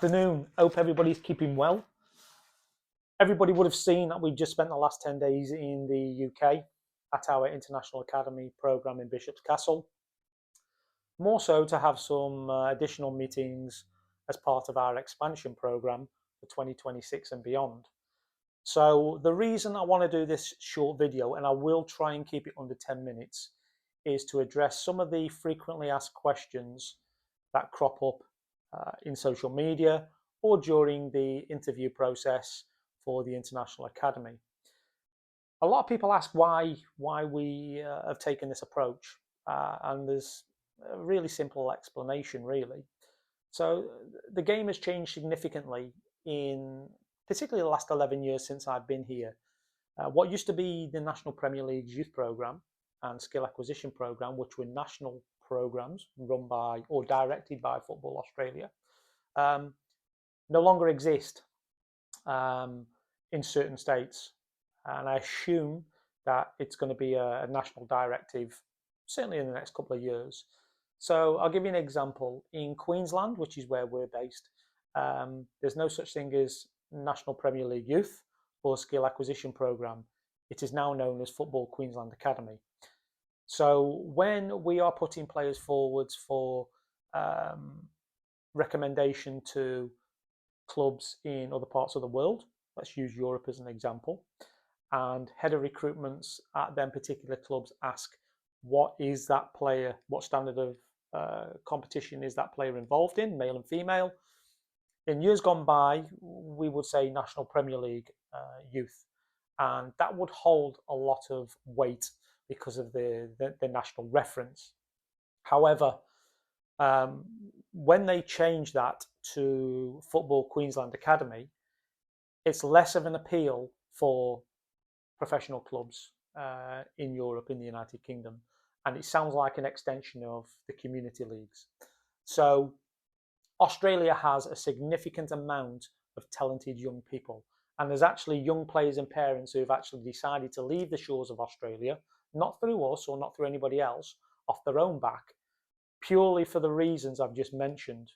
afternoon. Hope everybody's keeping well. Everybody would have seen that we've just spent the last 10 days in the UK at our International Academy programme in Bishop's Castle. More so to have some additional meetings as part of our expansion programme for 2026 and beyond. So the reason I want to do this short video, and I will try and keep it under 10 minutes, is to address some of the frequently asked questions that crop up in social media or during the interview process for the International Academy. A lot of people ask why we have taken this approach, and there's a really simple explanation, really. So the game has changed significantly in particularly the last 11 years since I've been here. What used to be the National Premier League's youth programme and skill acquisition programme, which were national programmes run by or directed by Football Australia, no longer exist in certain states. And I assume that it's going to be a national directive, certainly in the next couple of years. So I'll give you an example. In Queensland, which is where we're based, there's no such thing as National Premier League Youth or Skill Acquisition Programme. It is now known as Football Queensland Academy. So when we are putting players forwards for recommendation to clubs in other parts of the world, let's use Europe as an example, and head of recruitments at them particular clubs ask, what is that player, what standard of competition is that player involved in, male and female? In years gone by, we would say National Premier League youth, and that would hold a lot of weight because of the national reference. However, when they change that to Football Queensland Academy, it's less of an appeal for professional clubs in Europe, in the United Kingdom, and it sounds like an extension of the community leagues. So Australia has a significant amount of talented young people, and there's actually young players and parents who have actually decided to leave the shores of Australia, not through us or not through anybody else, off their own back, purely for the reasons I've just mentioned,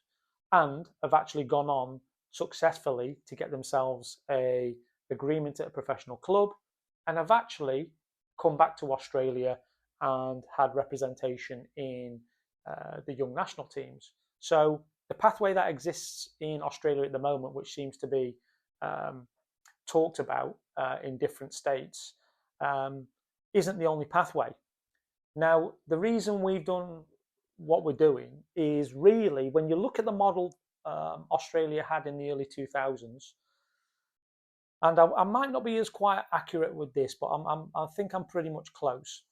and have actually gone on successfully to get themselves an agreement at a professional club, and have actually come back to Australia and had representation in the young national teams. So the pathway that exists in Australia at the moment, which seems to be talked about in different states, isn't the only pathway. Now, the reason we've done what we're doing is really, when you look at the model Australia had in the early 2000s, and I might not be as quite accurate with this, but I think I'm pretty much close.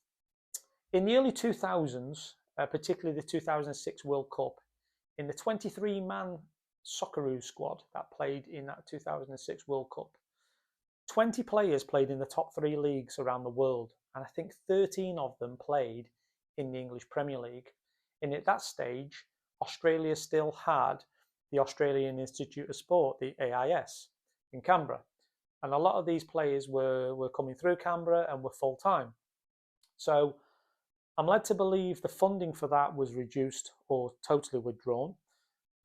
In the early 2000s, particularly the 2006 World Cup, in the 23-man Socceroo squad that played in that 2006 World Cup, 20 players played in the top 3 leagues around the world, and I think 13 of them played in the English Premier League. And at that stage, Australia still had the Australian Institute of Sport, the AIS, in Canberra. And a lot of these players were coming through Canberra and were full-time. So I'm led to believe the funding for that was reduced or totally withdrawn.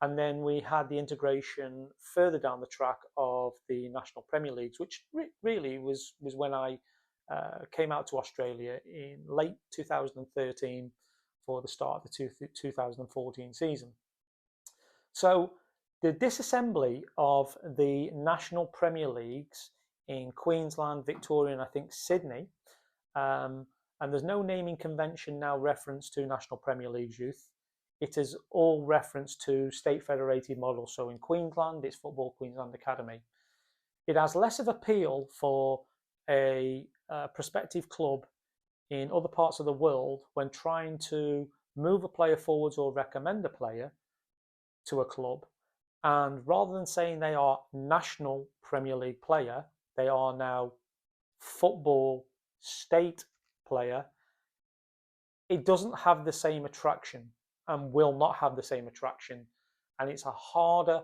And then we had the integration further down the track of the National Premier Leagues, which really was when I came out to Australia in late 2013 for the start of the 2014 season. So the disassembly of the National Premier Leagues in Queensland, Victoria, and I think Sydney, and there's no naming convention now reference to National Premier League youth. It is all reference to state federated models. So in Queensland, it's Football Queensland Academy. It has less of appeal for a prospective club in other parts of the world when trying to move a player forwards or recommend a player to a club. And rather than saying they are National Premier League player, they are now football state player. It doesn't have the same attraction and will not have the same attraction. And it's a harder,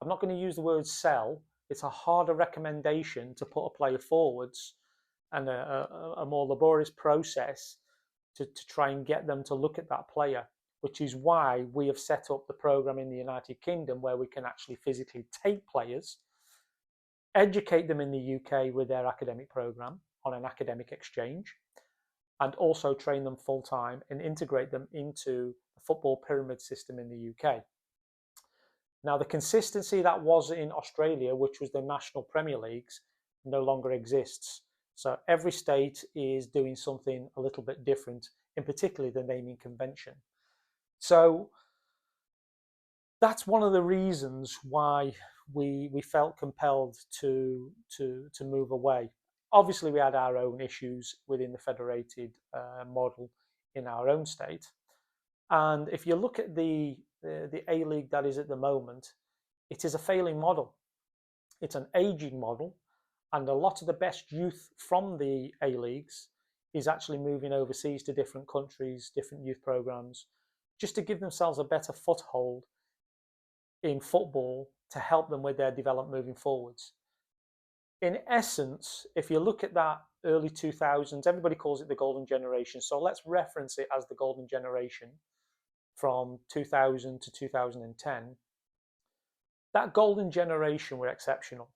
I'm not going to use the word sell, it's a harder recommendation to put a player forwards and a more laborious process to try and get them to look at that player. which is why we have set up the program in the United Kingdom where we can actually physically take players, educate them in the UK with their academic program on an academic exchange, and also train them full-time and integrate them into the football pyramid system in the UK. Now, the consistency that was in Australia, which was the national Premier Leagues, no longer exists. So every state is doing something a little bit different, in particular the naming convention. So that's one of the reasons why we felt compelled to move away. Obviously, we had our own issues within the federated model in our own state. And if you look at the A-League that is at the moment, it is a failing model. It's an aging model, and a lot of the best youth from the A-Leagues is actually moving overseas to different countries, different youth programs, just to give themselves a better foothold in football to help them with their development moving forwards. In essence, if you look at that early 2000s, everybody calls it the golden generation. So let's reference it as the golden generation from 2000 to 2010. That golden generation were exceptional.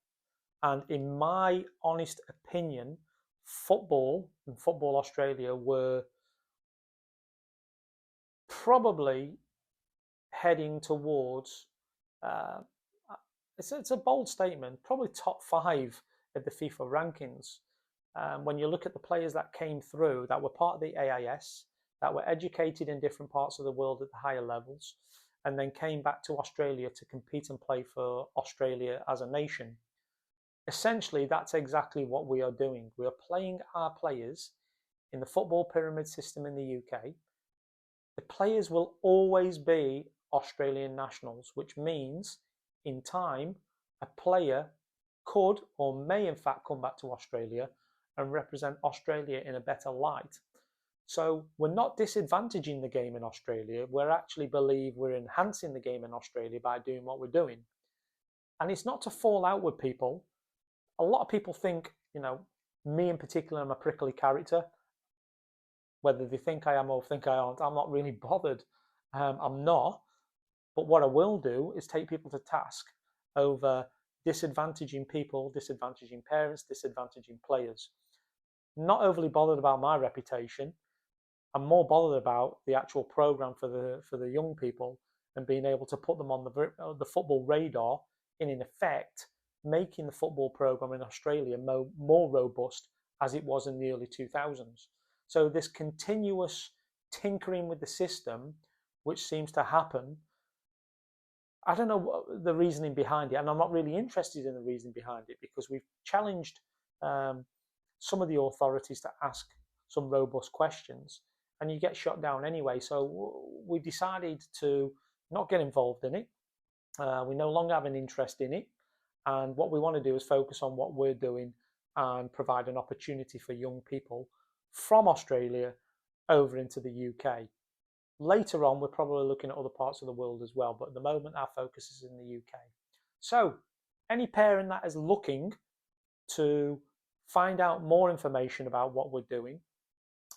And in my honest opinion, football and Football Australia were probably heading towards, it's a bold statement, probably top 5 of the FIFA rankings. When you look at the players that came through that were part of the AIS, that were educated in different parts of the world at the higher levels, and then came back to Australia to compete and play for Australia as a nation. Essentially, that's exactly what we are doing. We are playing our players in the football pyramid system in the UK. The players will always be Australian nationals, which means in time, a player could or may in fact come back to Australia and represent Australia in a better light. So we're not disadvantaging the game in Australia. We actually believe we're enhancing the game in Australia by doing what we're doing. And it's not to fall out with people. A lot of people think, me in particular, I'm a prickly character. Whether they think I am or think I aren't, I'm not really bothered. I'm not. But what I will do is take people to task over disadvantaging people, disadvantaging parents, disadvantaging players. Not overly bothered about my reputation. I'm more bothered about the actual program for the young people and being able to put them on the football radar, and in effect making the football program in Australia more robust as it was in the early 2000s. So this continuous tinkering with the system, which seems to happen, I don't know the reasoning behind it, and I'm not really interested in the reason behind it, because we've challenged some of the authorities to ask some robust questions, and you get shot down anyway. So we decided to not get involved in it. We no longer have an interest in it, and what we want to do is focus on what we're doing and provide an opportunity for young people from Australia over into the UK. Later on, we're probably looking at other parts of the world as well, but at the moment our focus is in the UK. So any parent that is looking to find out more information about what we're doing,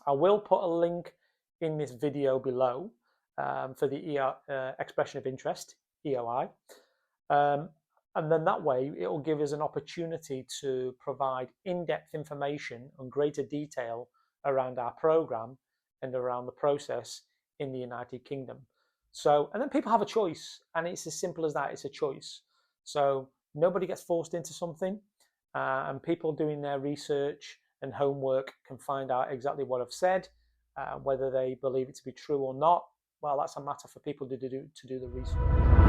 I will put a link in this video below for the expression of interest, EOI. And then that way it will give us an opportunity to provide in-depth information and greater detail around our program and around the process in the United Kingdom. So, and then people have a choice, and it's as simple as that. It's a choice. So nobody gets forced into something, and people doing their research and homework can find out exactly what I've said. Whether they believe it to be true or not, well, that's a matter for people to do the research.